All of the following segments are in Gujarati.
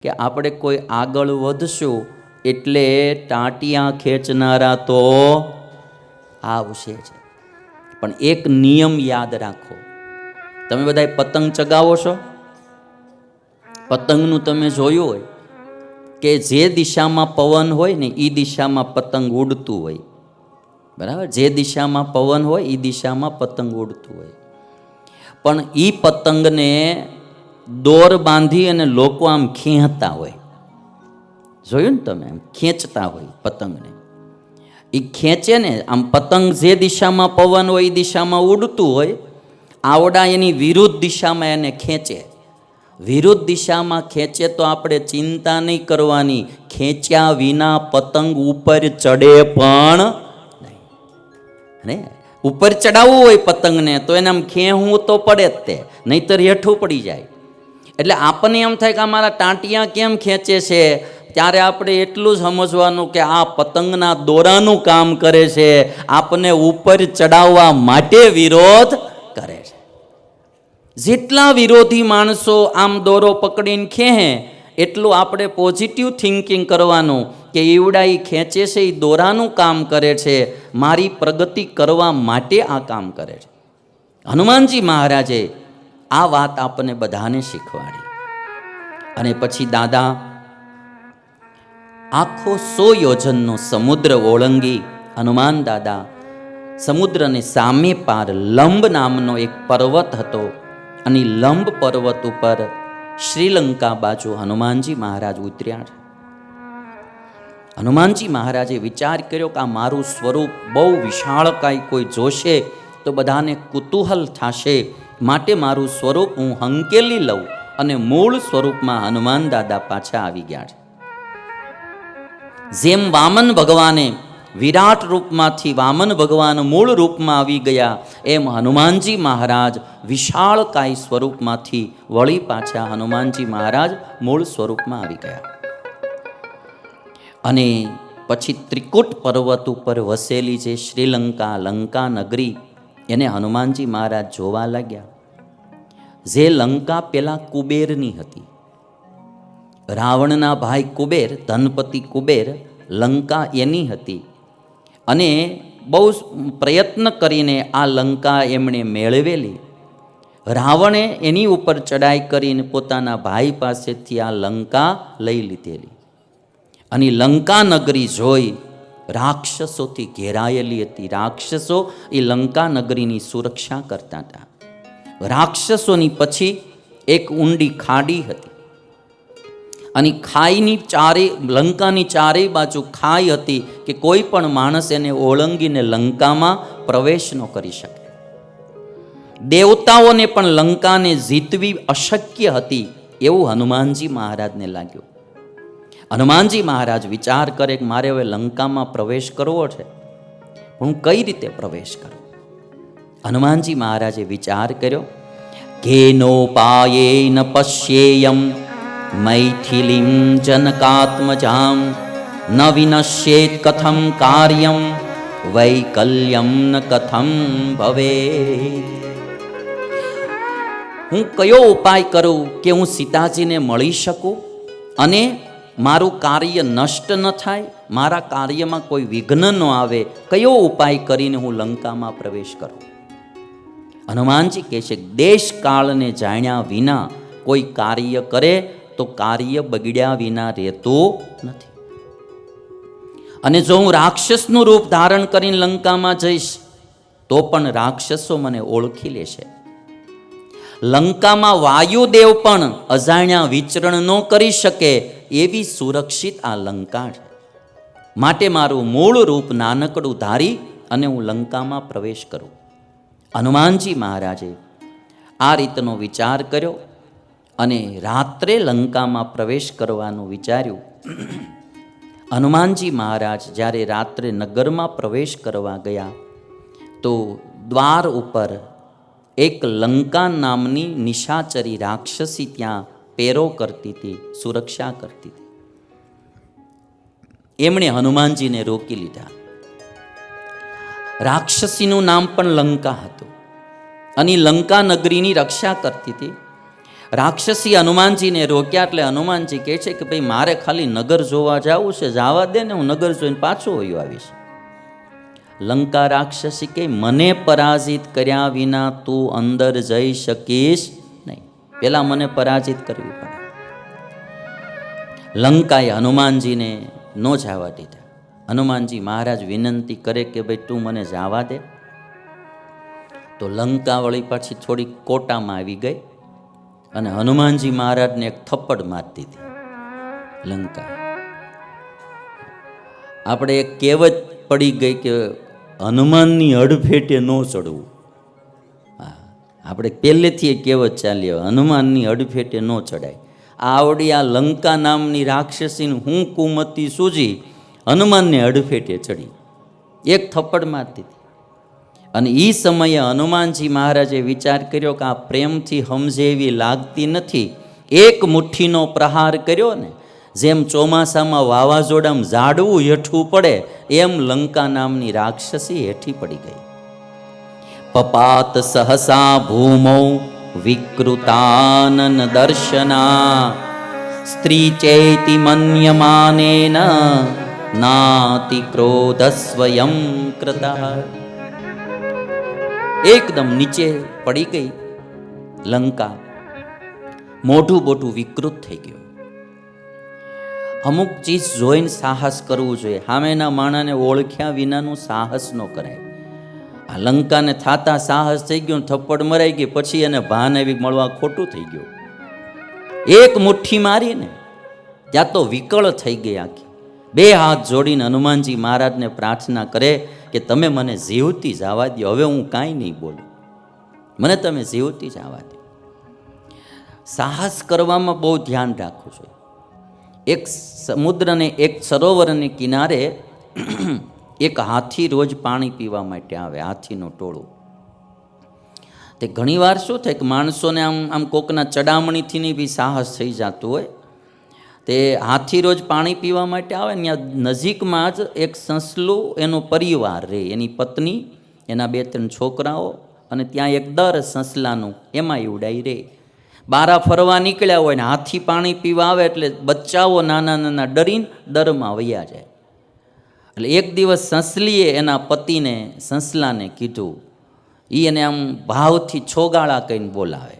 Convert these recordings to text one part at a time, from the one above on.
કે આપણે કોઈ આગળ વધશું એટલે ટાંટિયા ખેંચનારા તો આવશે જ. પણ એક નિયમ યાદ રાખો. તમે બધા પતંગ ચગાવો છો? પતંગનું તમે જોયું હોય કે જે દિશામાં પવન હોય ને એ દિશામાં પતંગ ઉડતું હોય, બરાબર? જે દિશામાં પવન હોય એ દિશામાં પતંગ ઉડતું હોય. પણ એ પતંગને દોર બાંધી અને લોકો આમ ખેંચતા હોય. જોયું ને તમે? આમ ખેંચતા હોય પતંગને. એ ખેંચે ને આમ, પતંગ જે દિશામાં પવન હોય એ દિશામાં ઉડતું હોય, આવડા એની વિરુદ્ધ દિશામાં એને ખેંચે. વિરુદ્ધ દિશામાં ખેંચે તો આપણે ચિંતા નહીં કરવાની, ખેંચ્યા વિના પતંગ ઉપર ચડે પણ નહીં. ને ઉપર ચડાવવું હોય પતંગને તો એને આમ ખેંચવું તો પડે જ તે, નહીંતર હેઠું પડી જાય. એટલે આપણને એમ થાય કે અમારા ટાંટિયા કેમ ખેંચે છે, ત્યારે આપણે એટલું જ સમજવાનું કે આ પતંગના દોરાનું કામ કરે છે, આપણને ઉપર ચડાવવા માટે વિરોધ કરે છે. જેટલા વિરોધી માણસો આમ દોરો પકડીને ખેંચે એટલું આપણે પોઝિટિવ થિંકિંગ કરવાનું કે એવડા એ ખેંચે છે એ દોરાનું કામ કરે છે, મારી પ્રગતિ કરવા માટે આ કામ કરે છે. હનુમાનજી મહારાજે આ વાત આપણને બધાને શીખવાડી. અને પછી દાદા આખો 100 યોજનનો સમુદ્ર ઓળંગી હનુમાન દાદા સમુદ્રને સામે પાર લંબ નામનો એક પર્વત હતો, અને લંબ પર્વત ઉપર શ્રીલંકા બાજુ હનુમાનજી મહારાજ ઉતર્યા છે. હનુમાનજી મહારાજે વિચાર કર્યો કે આ મારું સ્વરૂપ બહુ વિશાળકાય કોઈ જોશે તો બધાને કુતૂહલ થશે, માટે મારું સ્વરૂપ હું હંકેલી લઉં. અને મૂળ સ્વરૂપમાં હનુમાન દાદા પાછા આવી ગયા છે. જેમ વામન ભગવાને વિરાટ રૂપમાંથી વામન ભગવાન મૂળ રૂપમાં આવી ગયા, એમ હનુમાનજી મહારાજ વિશાળકાય સ્વરૂપમાંથી વળી પાછા હનુમાનજી મહારાજ મૂળ સ્વરૂપમાં આવી ગયા. અને પછી ત્રિકૂટ પર્વત ઉપર વસેલી જે શ્રીલંકા લંકા નગરી, એને હનુમાનજી મહારાજ જોવા લાગ્યા. જે લંકા પેલા કુબેરની હતી. રાવણના ભાઈ કુબેર, ધનપતિ કુબેર, લંકા એની હતી. અને બહુ પ્રયત્ન કરીને આ લંકા એમણે મેળવેલી. રાવણે એની ઉપર ચડાઈ કરીને પોતાના ભાઈ પાસેથી આ લંકા લઈ લીધેલી. અને લંકા નગરી જોઈ રાક્ષસોથી ઘેરાયેલી હતી. રાક્ષસો એ લંકા નગરીની સુરક્ષા કરતા હતા. રાક્ષસોની પછી એક ઊંડી ખાડી હતી, અને ખાઈની લંકાની ચારેય બાજુ ખાઈ હતી કે કોઈ પણ માણસ એને ઓળંગીને લંકામાં પ્રવેશ ન કરી શકે. દેવતાઓને પણ લંકાને જીતવી અશક્ય હતી એવું હનુમાનજી મહારાજને લાગ્યું. હનુમાનજી મહારાજ વિચાર કરે કે મારે હવે લંકામાં પ્રવેશ કરવો છે, હું કઈ રીતે પ્રવેશ કરું? હનુમાનજી મહારાજે વિચાર કર્યો, કેનોપાયેન પશ્યેયમ મૈથિલીમ જનકાત્મજામ ન વિનશ્યેત કથમ કાર્યમ વૈકલ્યમ ન કથમ ભવેત. હું કયો ઉપાય કરું કે હું સીતાજીને મળી શકું અને મારું કાર્ય નષ્ટ ન થાય, મારા કાર્યમાં કોઈ વિઘ્ન ન આવે? કયો ઉપાય કરીને હું લંકામાં પ્રવેશ કરું? હનુમાનજી કહે છે, દેશ કાળને જાણ્યા વિના કોઈ કાર્ય કરે તો કાર્ય બગડ્યા વિના રહેતું નથી. અને જો હું રાક્ષસનું રૂપ ધારણ કરીને લંકામાં જઈશ તો પણ રાક્ષસો મને ઓળખી લેશે. લંકામાં વાયુદેવ પણ અજાણ્યા વિચરણ ન કરી શકે એવી સુરક્ષિત આ લંકા છે. માટે મારું મૂળ રૂપ નાનકડું ધારી અને હું લંકામાં પ્રવેશ કરું. હનુમાનજી મહારાજે આ રીતનો વિચાર કર્યો અને રાત્રે લંકામાં પ્રવેશ કરવાનું વિચાર્યું. હનુમાનજી મહારાજ જ્યારે રાત્રે નગરમાં પ્રવેશ કરવા ગયા તો દ્વાર ઉપર એક લંકા નામની નિશાચરી રાક્ષસી ત્યાં પેરો કરતી હતી, સુરક્ષા કરતી હતી. એમણે હનુમાનજીને રોકી લીધા. રાક્ષસીનું નામ પણ લંકા હતું અને લંકા નગરીની રક્ષા કરતી હતી. રાક્ષસી હનુમાનજીને રોક્યા એટલે હનુમાનજી કહે છે કે ભાઈ મારે ખાલી નગર જોવા જવું છે, જવા દે ને, હું નગર જોઈને પાછો વયો આવીશ. લંકા રાક્ષસી કે મને પરાજિત કર્યા વિના તું અંદર જઈ શકીશ નહીં, પેલા મને પરાજિત કરવી પડે. લંકાએ હનુમાનજીને નો જવા દીધા. હનુમાનજી મહારાજ વિનંતી કરે કે ભાઈ તું મને જવા દે. તો લંકા વળી પાછી થોડી કોટામાં આવી ગઈ અને હનુમાનજી મહારાજને એક થપ્પડ મારી દીધી લંકા. આપણે એક કહેવત પડી ગઈ કે હનુમાનની અડફેટે ન ચડવું. હા, આપણે પહેલેથી એ કહેવત ચાલી આવે, હનુમાનની અડફેટે ન ચડાય. આવડી આ લંકા નામની રાક્ષસીને હું કુમતી સૂજી હનુમાનને અડફેટે ચડી, એક થપ્પડ મારી દીધી. અને એ સમયે હનુમાનજી મહારાજે વિચાર કર્યો કે આ પ્રેમથી સમજે એવી લાગતી નથી. એક મુઠ્ઠીનો પ્રહાર કર્યો ને, જેમ ચોમાસામાં વાવાઝોડામાં ઝાડવું હેઠું પડે એમ લંકા નામની રાક્ષસી હેઠી પડી ગઈ. પપાત સહસા ભૂમૌ વિકૃતાનન દર્શના સ્ત્રી ચેતિ મન્યમાનેન નાતિ ક્રોધ સ્વયં કૃતઃ. એકદમ નીચે પડી ગઈ લંકા, મોઢું બોઢું વિકૃત થઈ ગયું. અમુક ચીજ જોઈને સાહસ કરવું જોઈએ, સામેના માણાને ઓળખ્યા વિનાનું સાહસ ન કરાય. આ લંકાને થાતા સાહસ થઈ ગયું, થપ્પડ મરાઈ ગઈ, પછી એને ભાન આવી મળવા ખોટું થઈ ગયું. એક મુઠ્ઠી મારીને ત્યાં તો વિકળ થઈ ગઈ આખી. બે હાથ જોડીને હનુમાનજી મહારાજને પ્રાર્થના કરે કે તમે મને જીવતી જવા દો, હવે હું કાંઈ નહીં બોલું, મને તમે જીવતી જવા દો. સાહસ કરવામાં બહુ ધ્યાન રાખવું જોઈએ. એક સમુદ્રને એક સરોવરને કિનારે એક હાથી રોજ પાણી પીવા માટે આવે, હાથીનું ટોળું. તે ઘણીવાર શું થાય કે માણસોને આમ આમ કોકના ચડામણીથી બી સાહસ થઈ જતું હોય. તે હાથી રોજ પાણી પીવા માટે આવે ને, ત્યાં નજીકમાં જ એક સસલું એનો પરિવાર રહે, એની પત્ની, એના 2-3 છોકરાઓ, અને ત્યાં એક દર સસલાનું એમાં ઉડાઈ રહે. બારા ફરવા નીકળ્યા હોય ને હાથી પાણી પીવા આવે એટલે બચ્ચાઓ નાના નાના ડરીને દરમાં વયા જાય. એટલે એક દિવસ સસલીએ એના પતિને સસલાને કીધું, એ એને આમ ભાવથી છોગાળા કહીને બોલાવે.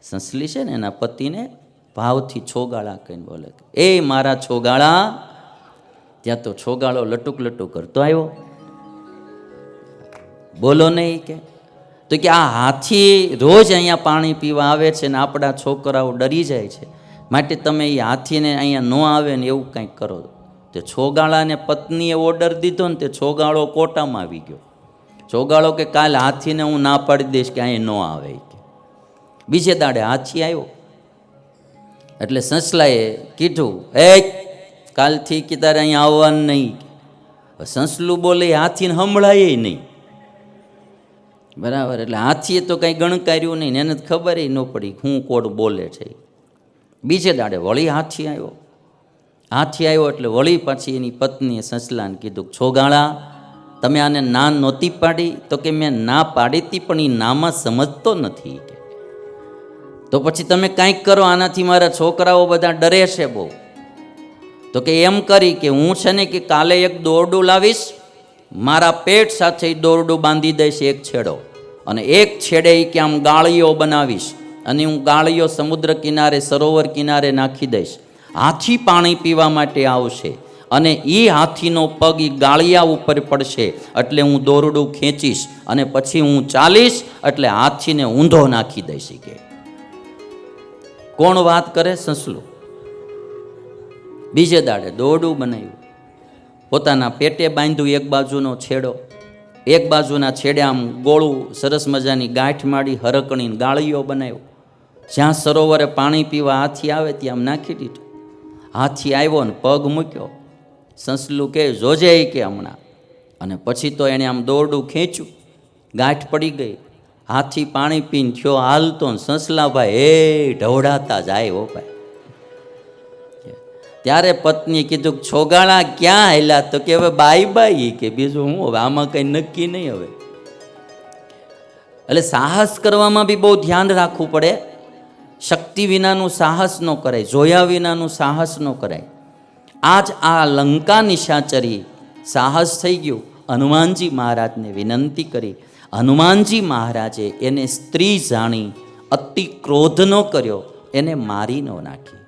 સસલી છે ને એના પતિને ભાવથી છોગાળા કહીને બોલે, એ મારા છોગાળા. ત્યાં તો છોગાળો લટુક લટુક કરતો આવ્યો, બોલો નહીં કે. તો કે આ હાથી રોજ અહીંયા પાણી પીવા આવે છે ને આપણા છોકરાઓ ડરી જાય છે, માટે તમે એ હાથીને અહીંયા ન આવે ને એવું કંઈક કરો. તે છોગાળાને પત્નીએ ઓર્ડર દીધો ને તે છોગાળો કોટામાં આવી ગયો. છોગાળો કે કાલ હાથીને હું ના પાડી દઈશ કે અહીં ન આવે. બીજે દાડે હાથી આવ્યો એટલે સસલાએ કીધું, એ કાલથી કે તારે અહીંયા આવવાનું નહીં. સસલું બોલે હાથીને સંભળાય નહીં, બરાબર. એટલે હાથીએ તો કંઈ ગણકાર્યું નહીં, એને ખબર ન પડી શું કોડ બોલે છે. બીજે દાડે વળી હાથી આવ્યો. હાથી આવ્યો એટલે વળી પાછી એની પત્નીએ સસલાને કીધું, છોગાળા તમે આને ના નહોતી પાડી? તો કે મેં ના પાડી હતી પણ એ નામાં સમજતો નથી. તો પછી તમે કાંઈક કરો, આનાથી મારા છોકરાઓ બધા ડરે છે બહુ. તો કે એમ કરી કે હું છે ને કે કાલે એક દોરડું લાવીશ, મારા પેટ સાથે દોરડું બાંધી દઈશ એક છેડો, અને એક છેડે કે આમ ગાળીઓ બનાવીશ, અને હું ગાળીઓ સમુદ્ર કિનારે સરોવર કિનારે નાખી દઈશ. હાથી પાણી પીવા માટે આવશે અને એ હાથીનો પગ એ ગાળિયા ઉપર પડશે એટલે હું દોરડું ખેંચીશ અને પછી હું ચાલીશ એટલે હાથીને ઊંધો નાખી દઈશ. કે કોણ વાત કરે? સસલું. બીજે દાડે દોરડું બનાવ્યું, પોતાના પેટે બાંધ્યું એક બાજુનો છેડો, એક બાજુના છેડે આમ ગોળું સરસ મજાની ગાંઠ માંડી હરકણીને ગાળીઓ બનાવ્યો. જ્યાં સરોવરે પાણી પીવા હાથી આવે ત્યાં આમ નાખી દીધું. હાથી આવ્યો ને પગ મૂક્યો. સસલું કે જોજે કે હમણાં, અને પછી તો એણે આમ દોરડું ખેંચ્યું, ગાંઠ પડી ગઈ. હાથી પાણી પીને થયો હાલતો ને સસલાભાઈ એ ઢવડાતા જાય. હો ભાઈ. ત્યારે પત્નીએ કીધું, છોગાળા ક્યાં હેલા? તો કે હવે બાય બાય, કે બીજું હું, હવે આમાં કંઈ નક્કી નહીં. હવે એટલે સાહસ કરવામાં બી બહુ ધ્યાન રાખવું પડે. શક્તિ વિનાનું સાહસ ન કરાય, જોયા વિનાનું સાહસ ન કરાય. આજ આ લંકા નિશાચરી સાહસ થઈ ગયું. હનુમાનજી મહારાજને વિનંતી કરી. હનુમાનજી મહારાજે એને સ્ત્રી જાણી અતિ ક્રોધ ન કર્યો, એને મારી ન નાખી.